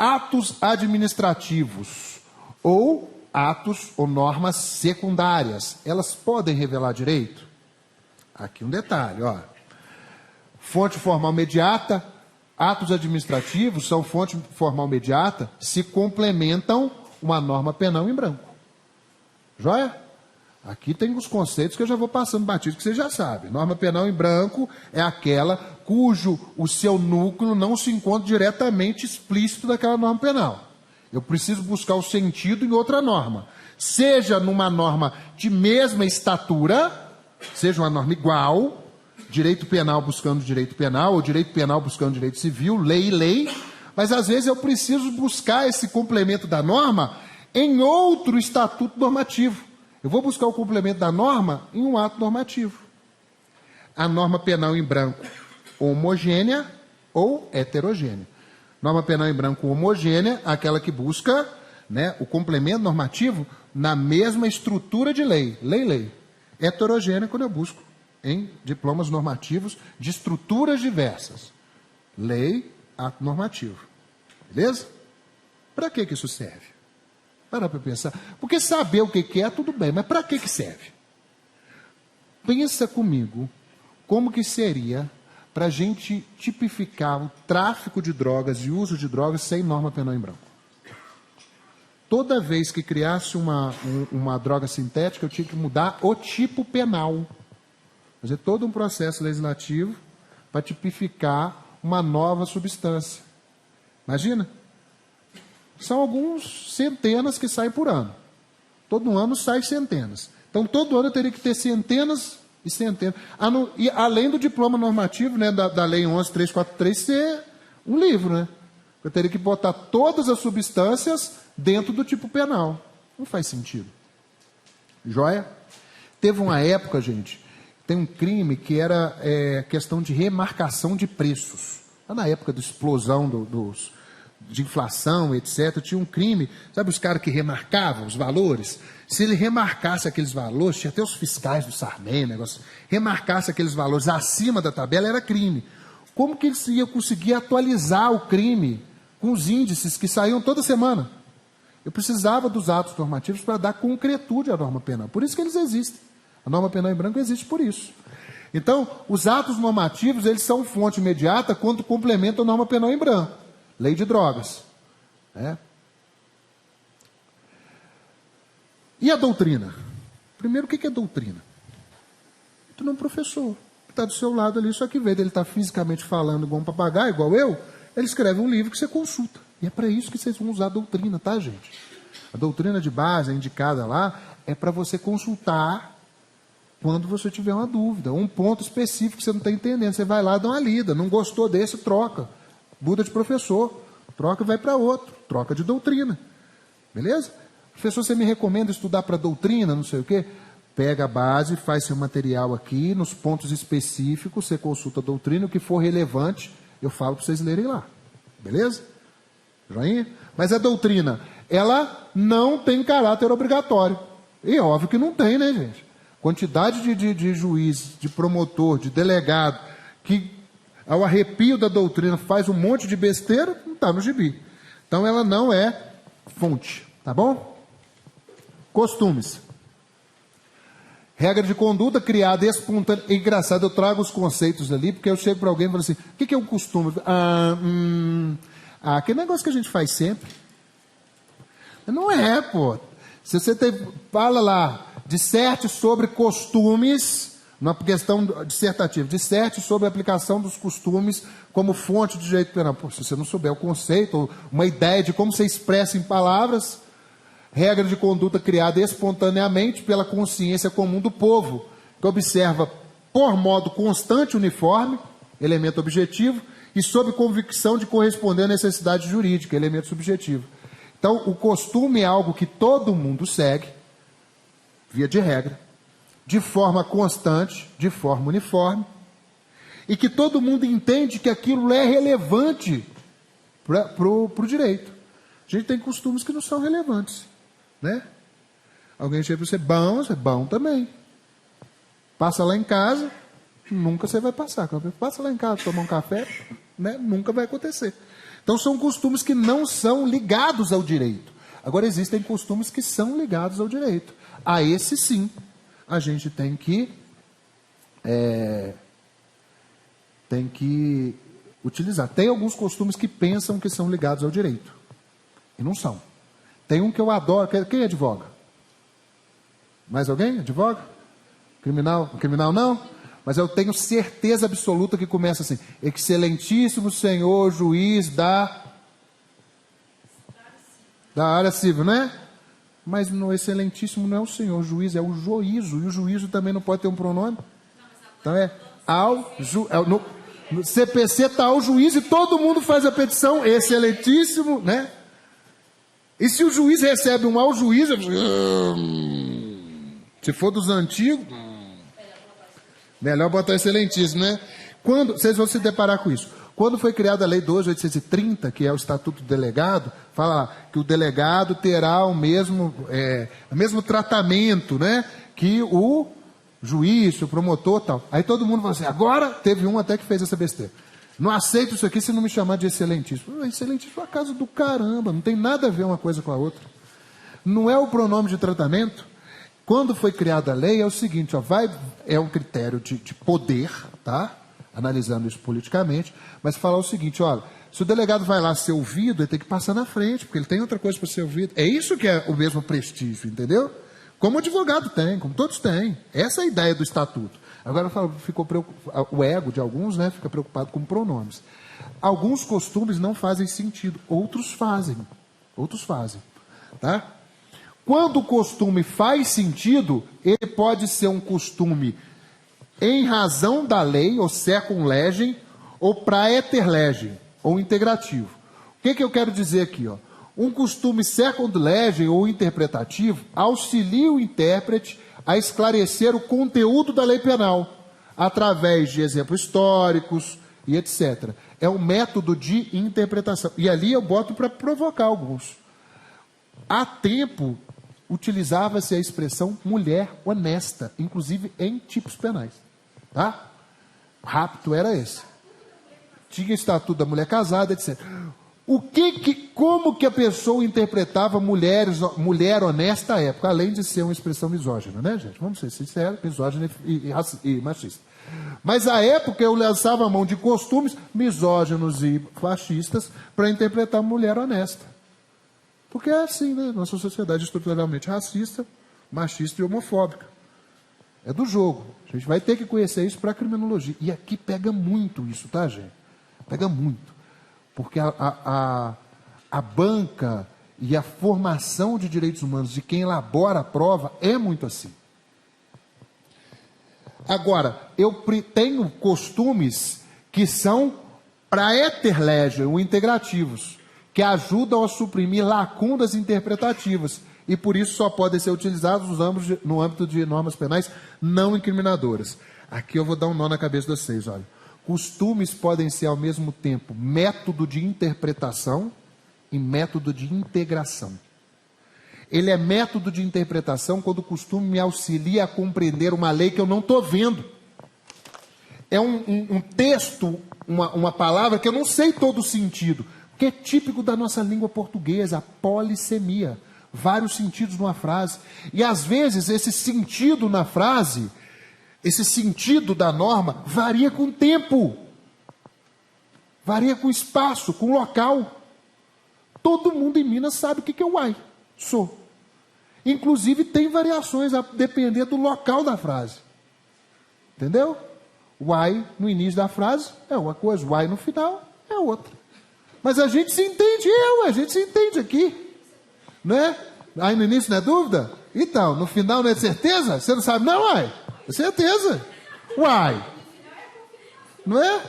atos administrativos ou atos ou normas secundárias, elas podem revelar direito? Aqui um detalhe, ó. Fonte formal imediata, atos administrativos são fonte formal imediata se complementam uma norma penal em branco. Joia? Aqui tem os conceitos que eu já vou passando batido, que você já sabe. Norma penal em branco é aquela cujo o seu núcleo não se encontra diretamente explícito daquela norma penal. Eu preciso buscar o sentido em outra norma. Seja numa norma de mesma estatura, seja uma norma igual, direito penal buscando direito penal, ou direito penal buscando direito civil, lei, mas às vezes eu preciso buscar esse complemento da norma em outro estatuto normativo. Eu vou buscar o complemento da norma em um ato normativo. A norma penal em branco homogênea ou heterogênea. Norma penal em branco homogênea, aquela que busca, né, o complemento normativo na mesma estrutura de lei. Lei. Heterogênea quando eu busco em diplomas normativos de estruturas diversas. Lei, ato normativo. Beleza? Para que isso serve? Para pensar. Porque saber o que é, tudo bem, mas para que serve? Pensa comigo como que seria para a gente tipificar o tráfico de drogas e uso de drogas sem norma penal em branco. Toda vez que criasse uma droga sintética, eu tinha que mudar o tipo penal. Fazer todo um processo legislativo para tipificar uma nova substância. Imagina? São alguns centenas que saem por ano. Todo ano saem centenas. Então, todo ano eu teria que ter centenas e centenas. E além do diploma normativo, né, da Lei 11.343 ser um livro, né? Eu teria que botar todas as substâncias dentro do tipo penal. Não faz sentido. Joia? Teve uma época, gente, tem um crime que era questão de remarcação de preços. Lá na época da explosão de inflação, etc., tinha um crime, sabe os caras que remarcavam os valores? Se ele remarcasse aqueles valores, tinha até os fiscais do Sarney, remarcasse aqueles valores acima da tabela, era crime. Como que eles iam conseguir atualizar o crime com os índices que saíam toda semana? Eu precisava dos atos normativos para dar concretude à norma penal. Por isso que eles existem. A norma penal em branco existe por isso. Então, os atos normativos, eles são fonte imediata quando complementam a norma penal em branco. Lei de drogas. Né? E a doutrina? Primeiro, o que é doutrina? Tu não é um professor. Está do seu lado ali, só que vê, ele está fisicamente falando igual um papagaio, igual eu, ele escreve um livro que você consulta. E é para isso que vocês vão usar a doutrina, tá, gente? A doutrina de base, a indicada lá, é para você consultar quando você tiver uma dúvida, um ponto específico que você não está entendendo. Você vai lá, dá uma lida, não gostou desse, troca. Muda de professor, troca e vai para outro, troca de doutrina. Beleza? Professor, você me recomenda estudar para doutrina, não sei o quê? Pega a base, faz seu material aqui, nos pontos específicos, você consulta a doutrina, o que for relevante, eu falo para vocês lerem lá. Beleza? Joinha? Mas a doutrina, ela não tem caráter obrigatório. E é óbvio que não tem, né, gente? Quantidade de juiz, de promotor, de delegado, que ao arrepio da doutrina faz um monte de besteira, não está no gibi. Então ela não é fonte, tá bom? Costumes. Regra de conduta criada espontânea. É engraçado, eu trago os conceitos ali, porque eu chego para alguém e falo assim, o que é um costume? Aquele negócio que a gente faz sempre. Não é, pô. Se você fala lá, disserte sobre costumes, uma questão dissertativa, disserte sobre a aplicação dos costumes como fonte de direito penal. Pô, se você não souber o conceito, ou uma ideia de como você expressa em palavras, regra de conduta criada espontaneamente pela consciência comum do povo, que observa por modo constante e uniforme, elemento objetivo, e sob convicção de corresponder à necessidade jurídica, elemento subjetivo. Então, o costume é algo que todo mundo segue, via de regra, de forma constante, de forma uniforme, e que todo mundo entende que aquilo é relevante para o direito. A gente tem costumes que não são relevantes, né? Alguém chega para você, bom também. Passa lá em casa, nunca você vai passar. Passa lá em casa, tomar um café, né? Nunca vai acontecer. Então são costumes que não são ligados ao direito. Agora existem costumes que são ligados ao direito. A esse sim, a gente tem que utilizar. Tem alguns costumes que pensam que são ligados ao direito. E não são. Tem um que eu adoro. Quem advoga? Mais alguém? Advoga? Criminal? Criminal não? Mas eu tenho certeza absoluta que começa assim: excelentíssimo senhor juiz da área civil, não é? Mas no excelentíssimo não é o senhor juiz, é o juízo. E o juízo também não pode ter um pronome. Então no CPC está ao juiz e todo mundo faz a petição, excelentíssimo, né? E se o juiz recebe um ao juiz, se for dos antigos, melhor botar excelentíssimo, né? Vocês vão se deparar com isso. Quando foi criada a Lei 12.830, que é o Estatuto do Delegado, fala lá que o delegado terá o mesmo tratamento, né, que o juiz, o promotor e tal. Aí todo mundo fala assim, agora teve um até que fez essa besteira. Não aceito isso aqui se não me chamar de excelentíssimo. Excelentíssimo é uma casa do caramba, não tem nada a ver uma coisa com a outra. Não é o pronome de tratamento. Quando foi criada a lei, é o seguinte, é um critério de poder, tá? Analisando isso politicamente, mas falar o seguinte, olha, se o delegado vai lá ser ouvido, ele tem que passar na frente, porque ele tem outra coisa para ser ouvido. É isso que é o mesmo prestígio, entendeu? Como o advogado tem, como todos têm. Essa é a ideia do estatuto. Agora o ego de alguns, né, fica preocupado com pronomes. Alguns costumes não fazem sentido, outros fazem. Tá? Quando o costume faz sentido, ele pode ser um costume em razão da lei, ou secund legem, ou praeter legem, ou integrativo. O que eu quero dizer aqui? Ó? Um costume secund legem, ou interpretativo, auxilia o intérprete a esclarecer o conteúdo da lei penal, através de exemplos históricos e etc. É um método de interpretação. E ali eu boto para provocar alguns. Há tempo, utilizava-se a expressão mulher honesta, inclusive em tipos penais. Tá? Rapto era esse. Tinha estatuto da mulher casada, etc. Como que a pessoa interpretava mulher honesta à época, além de ser uma expressão misógina, né, gente? Vamos ser sinceros, misógina e machista. Mas à época eu lançava a mão de costumes misóginos e fascistas para interpretar mulher honesta. Porque é assim, né? Nossa sociedade estruturalmente racista, machista e homofóbica. É do jogo. A gente vai ter que conhecer isso para a criminologia. E aqui pega muito isso, tá, gente? Pega muito. Porque a banca e a formação de direitos humanos de quem elabora a prova é muito assim. Agora, eu tenho costumes que são praeter legem, ou integrativos, que ajudam a suprimir lacunas interpretativas e por isso só podem ser utilizados no âmbito de normas penais não incriminadoras. Aqui eu vou dar um nó na cabeça de vocês, olha. Costumes podem ser ao mesmo tempo método de interpretação e método de integração. Ele é método de interpretação quando o costume me auxilia a compreender uma lei que eu não estou vendo. É um texto, uma palavra que eu não sei todo o sentido, que é típico da nossa língua portuguesa, a polissemia. Vários sentidos numa frase. E às vezes esse sentido na frase, esse sentido da norma, varia com o tempo. Varia com o espaço, com o local. Todo mundo em Minas sabe o que é uai. Sou. Inclusive tem variações a depender do local da frase. Entendeu? Uai no início da frase é uma coisa, uai no final é outra. Mas a gente se entende, a gente se entende aqui. Né? Aí no início não é dúvida? Então, no final não é certeza? Você não sabe, não, uai? É certeza. Uai. Não é?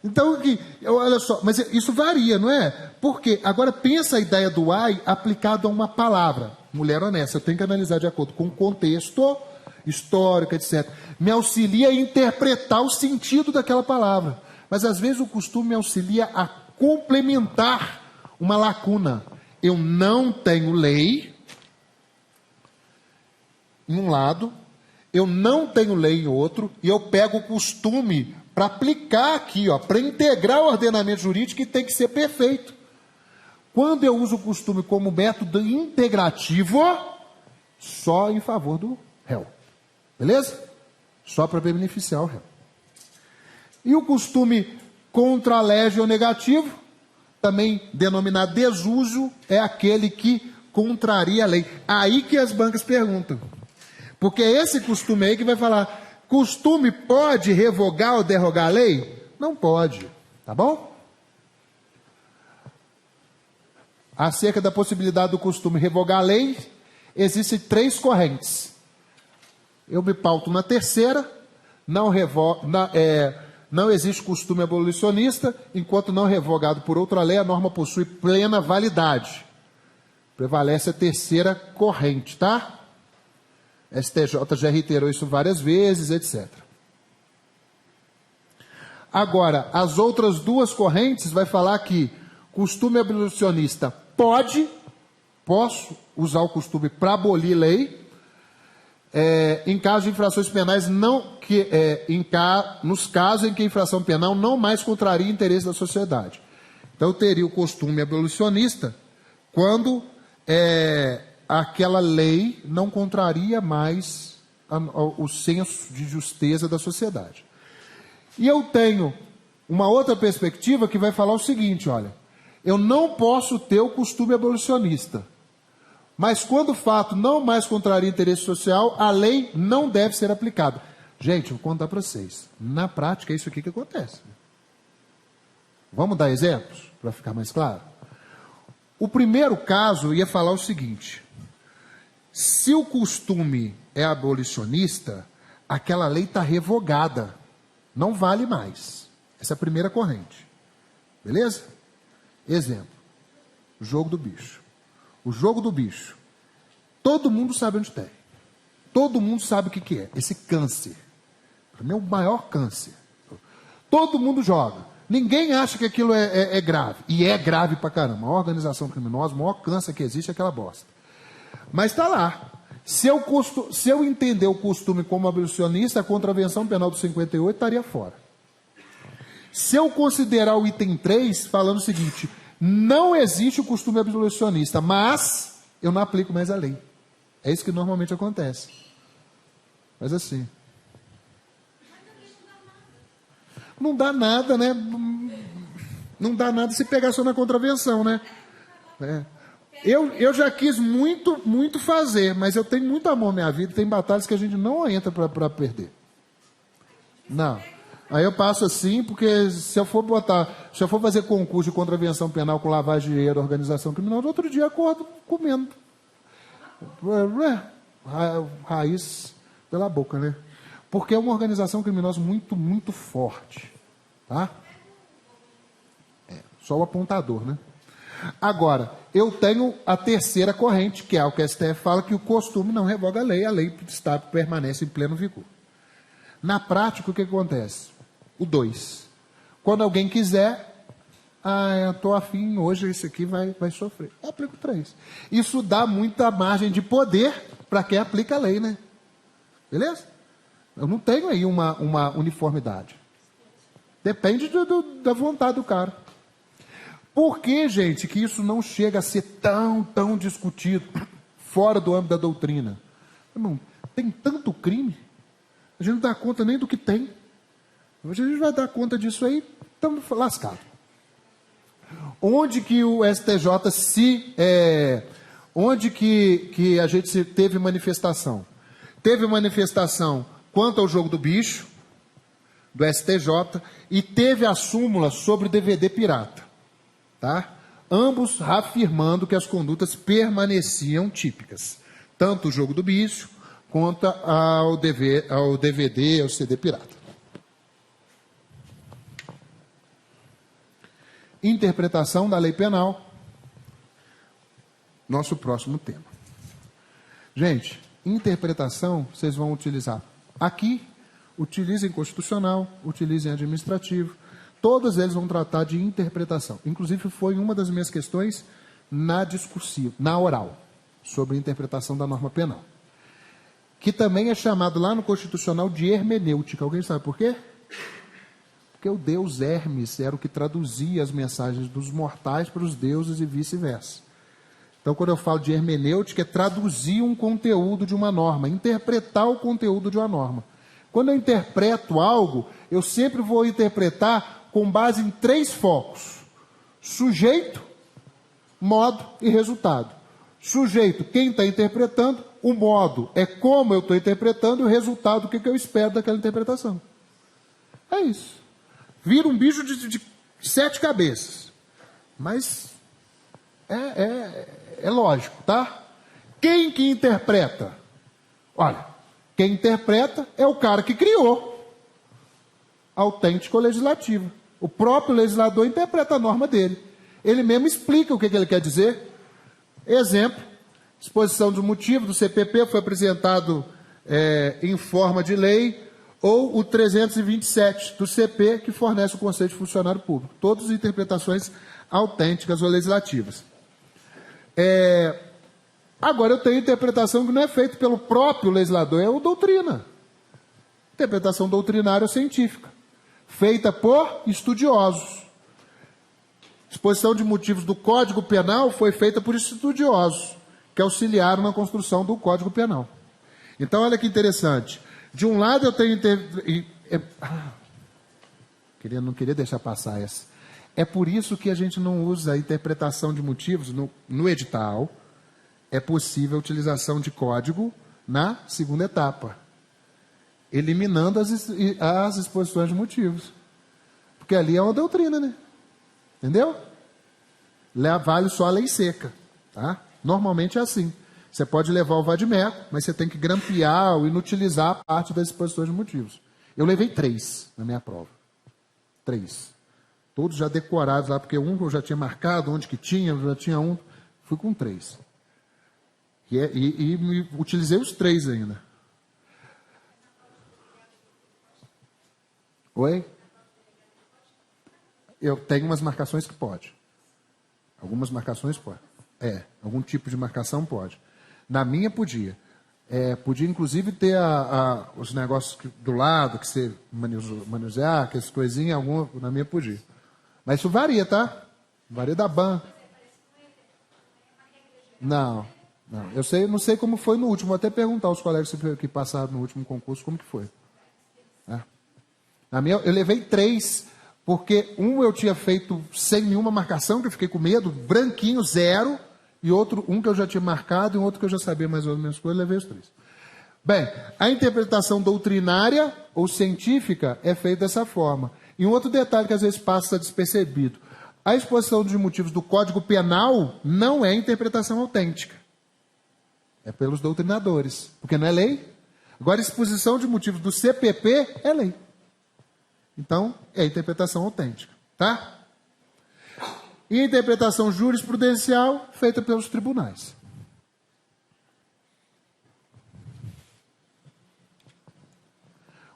Então, olha só, mas isso varia, não é? Porque, agora pensa a ideia do uai aplicado a uma palavra. Mulher honesta, eu tenho que analisar de acordo com o contexto histórico, etc. Me auxilia a interpretar o sentido daquela palavra. Mas às vezes o costume me auxilia a complementar uma lacuna. Eu não tenho lei em um lado, eu não tenho lei em outro, e eu pego o costume para aplicar aqui, para integrar o ordenamento jurídico que tem que ser perfeito. Quando eu uso o costume como método integrativo, só em favor do réu. Beleza? Só para beneficiar o réu. E o costume contra lege ou negativo, também denominado desuso, é aquele que contraria a lei. Aí que as bancas perguntam. Porque é esse costume aí que vai falar, costume pode revogar ou derrogar a lei? Não pode, tá bom? Acerca da possibilidade do costume revogar a lei, existem 3 correntes. Eu me pauto na terceira, não existe costume abolicionista, enquanto não revogado por outra lei, a norma possui plena validade. Prevalece a terceira corrente, tá? STJ já reiterou isso várias vezes, etc. Agora, as outras 2 correntes vai falar que costume abolicionista posso usar o costume para abolir lei, em caso de infrações penais, nos casos em que a infração penal não mais contraria interesse da sociedade. Então, eu teria o costume abolicionista quando aquela lei não contraria mais o senso de justeza da sociedade. E eu tenho uma outra perspectiva que vai falar o seguinte, olha, eu não posso ter o costume abolicionista, mas quando o fato não mais contraria interesse social, a lei não deve ser aplicada. Gente, vou contar para vocês, na prática é isso aqui que acontece. Vamos dar exemplos, para ficar mais claro? O primeiro caso ia falar o seguinte, se o costume é abolicionista, aquela lei está revogada, não vale mais. Essa é a primeira corrente. Beleza? Exemplo, o jogo do bicho. O jogo do bicho. Todo mundo sabe onde tem. Todo mundo sabe o que é. Esse câncer. Para mim é o maior câncer. Todo mundo joga. Ninguém acha que aquilo é grave. E é grave pra caramba. A maior organização criminosa, o maior câncer que existe é aquela bosta. Mas está lá. Se eu entender o costume como abolicionista, a contravenção penal do 58 estaria fora. Se eu considerar o item 3, falando o seguinte, não existe o costume abolicionista, mas eu não aplico mais a lei. É isso que normalmente acontece. Mas assim. Não dá nada, né? Não dá nada se pegar só na contravenção, né? Eu já quis muito fazer, mas eu tenho muito amor na minha vida, tem batalhas que a gente não entra para perder. Não. Aí eu passo assim, porque se eu for fazer concurso de contravenção penal com lavagem de dinheiro, organização criminal, no outro dia acordo comendo. Raiz pela boca, né? Porque é uma organização criminosa muito forte. Tá? Só o apontador, né? Agora, eu tenho a terceira corrente, que é o que a STF fala, que o costume não revoga a lei permanece em pleno vigor. Na prática, o que acontece? O 2. Quando alguém quiser, eu estou afim, hoje esse aqui vai sofrer. Eu aplico 3. Isso dá muita margem de poder para quem aplica a lei, né? Beleza? Eu não tenho aí uma uniformidade. Depende da vontade do cara. Por que, gente, que isso não chega a ser tão discutido fora do âmbito da doutrina? Irmão, tem tanto crime, a gente não dá conta nem do que tem. Hoje a gente vai dar conta disso aí, estamos lascados. Onde que o STJ onde que a gente teve manifestação? Teve manifestação quanto ao jogo do bicho, do STJ, e teve a súmula sobre o DVD pirata. Tá? Ambos afirmando que as condutas permaneciam típicas. Tanto o jogo do bicho, quanto ao DVD, ao CD pirata. Interpretação da lei penal. Nosso próximo tema. Gente, interpretação vocês vão utilizar aqui, utilizem constitucional, utilizem administrativo, todos eles vão tratar de interpretação. Inclusive foi uma das minhas questões na discursiva, na oral, sobre interpretação da norma penal. Que também é chamado lá no constitucional de hermenêutica. Alguém sabe por quê? Porque o deus Hermes era o que traduzia as mensagens dos mortais para os deuses e vice-versa. Então, quando eu falo de hermenêutica, é traduzir um conteúdo de uma norma, interpretar o conteúdo de uma norma. Quando eu interpreto algo, eu sempre vou interpretar com base em 3 focos: sujeito, modo e resultado. Sujeito, quem está interpretando; o modo é como eu estou interpretando; e o resultado, o que eu espero daquela interpretação. É isso. Vira um bicho de 7 cabeças. Mas é lógico, tá? Quem que interpreta? Olha, quem interpreta é o cara que criou a autêntica legislativa. O próprio legislador interpreta a norma dele. Ele mesmo explica o que ele quer dizer. Exemplo, exposição do motivo do CPP foi apresentado em forma de lei, ou o 327 do CP, que fornece o conceito de funcionário público. Todas interpretações autênticas ou legislativas. Agora, eu tenho interpretação que não é feita pelo próprio legislador, é o doutrina. Interpretação doutrinária ou científica, feita por estudiosos. Exposição de motivos do Código Penal foi feita por estudiosos, que auxiliaram na construção do Código Penal. Então, olha que interessante. De um lado, eu tenho... Não queria deixar passar essa. É por isso que a gente não usa a interpretação de motivos no edital. É possível a utilização de código na segunda etapa, eliminando as exposições de motivos. Porque ali é uma doutrina, né? Entendeu? Vale só a lei seca. Tá? Normalmente é assim. Você pode levar o vade-mecum, mas você tem que grampear ou inutilizar a parte das exposições de motivos. Eu levei 3 na minha prova. 3. Todos já decorados lá, porque um eu já tinha marcado, onde que tinha, eu já tinha um. Fui com 3. E utilizei os 3 ainda. Oi? Eu tenho umas marcações que pode. Algumas marcações pode. Algum tipo de marcação pode. Na minha podia. Podia inclusive ter os negócios do lado, que você manusear, aquelas coisinhas, na minha podia. Mas isso varia, tá? Varia da banca. Não. Não sei como foi no último. Vou até perguntar aos colegas que passaram no último concurso como que foi. Na minha, eu levei 3, porque eu tinha feito sem nenhuma marcação, que eu fiquei com medo, branquinho, 0, e outro, um que eu já tinha marcado, e outro que eu já sabia mais ou menos coisa, eu levei os 3. Bem, a interpretação doutrinária ou científica é feita dessa forma. E um outro detalhe que às vezes passa despercebido: a exposição de motivos do Código Penal não é interpretação autêntica. É pelos doutrinadores, porque não é lei. Agora, a exposição de motivos do CPP é lei. Então, é interpretação autêntica, tá? E a interpretação jurisprudencial feita pelos tribunais.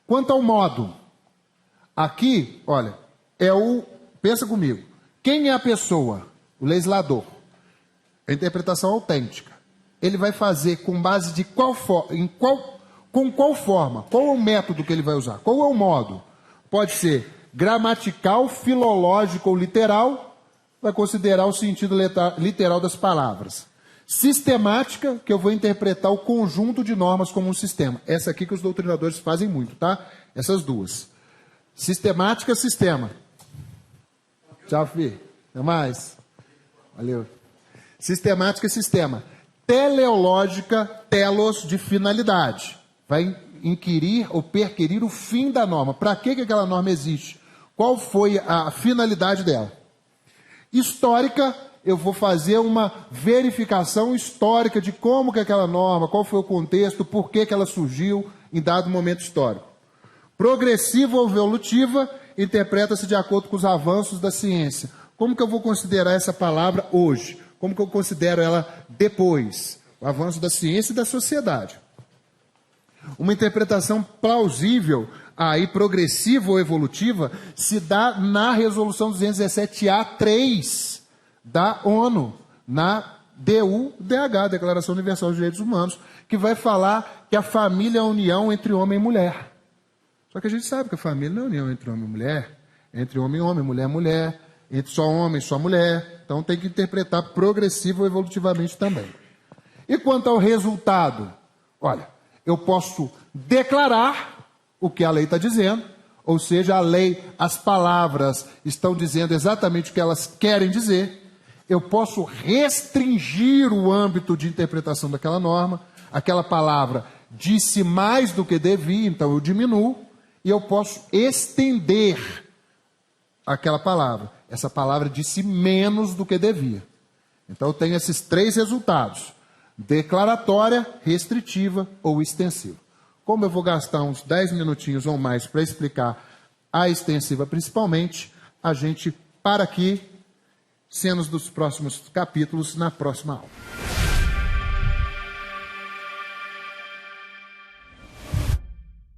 Quanto ao modo, aqui, olha, pensa comigo, quem é a pessoa? O legislador. A interpretação autêntica. Ele vai fazer com base de com qual forma? Qual é o método que ele vai usar? Qual é o modo? Pode ser gramatical, filológico ou literal, vai considerar o sentido literal das palavras. Sistemática, que eu vou interpretar o conjunto de normas como um sistema. Essa aqui que os doutrinadores fazem muito, tá? Essas duas. Sistemática, sistema. Tchau, filho. Até mais. Valeu. Sistemática, sistema. Teleológica, telos, de finalidade. Vai inquirir ou perquirir o fim da norma. Para que aquela norma existe? Qual foi a finalidade dela? Histórica, eu vou fazer uma verificação histórica de como que aquela norma, qual foi o contexto, por que ela surgiu em dado momento histórico. Progressiva ou evolutiva, interpreta-se de acordo com os avanços da ciência. Como que eu vou considerar essa palavra hoje? Como que eu considero ela depois? O avanço da ciência e da sociedade. Uma interpretação plausível, aí progressiva ou evolutiva, se dá na Resolução 217A3 da ONU, na DUDH, Declaração Universal dos Direitos Humanos, que vai falar que a família é a união entre homem e mulher. Só que a gente sabe que a família não é a união entre homem e mulher, entre homem e homem, mulher e mulher, entre só homem e só mulher. Então tem que interpretar progressivo ou evolutivamente também. E quanto ao resultado? Olha, eu posso declarar o que a lei está dizendo, ou seja, a lei, as palavras estão dizendo exatamente o que elas querem dizer. Eu posso restringir o âmbito de interpretação daquela norma. Aquela palavra disse mais do que devia, então eu diminuo. E eu posso estender aquela palavra. Essa palavra disse menos do que devia. Então eu tenho esses 3 resultados: declaratória, restritiva ou extensiva. Como eu vou gastar uns 10 minutinhos ou mais para explicar a extensiva principalmente, a gente para aqui, cenas dos próximos capítulos na próxima aula.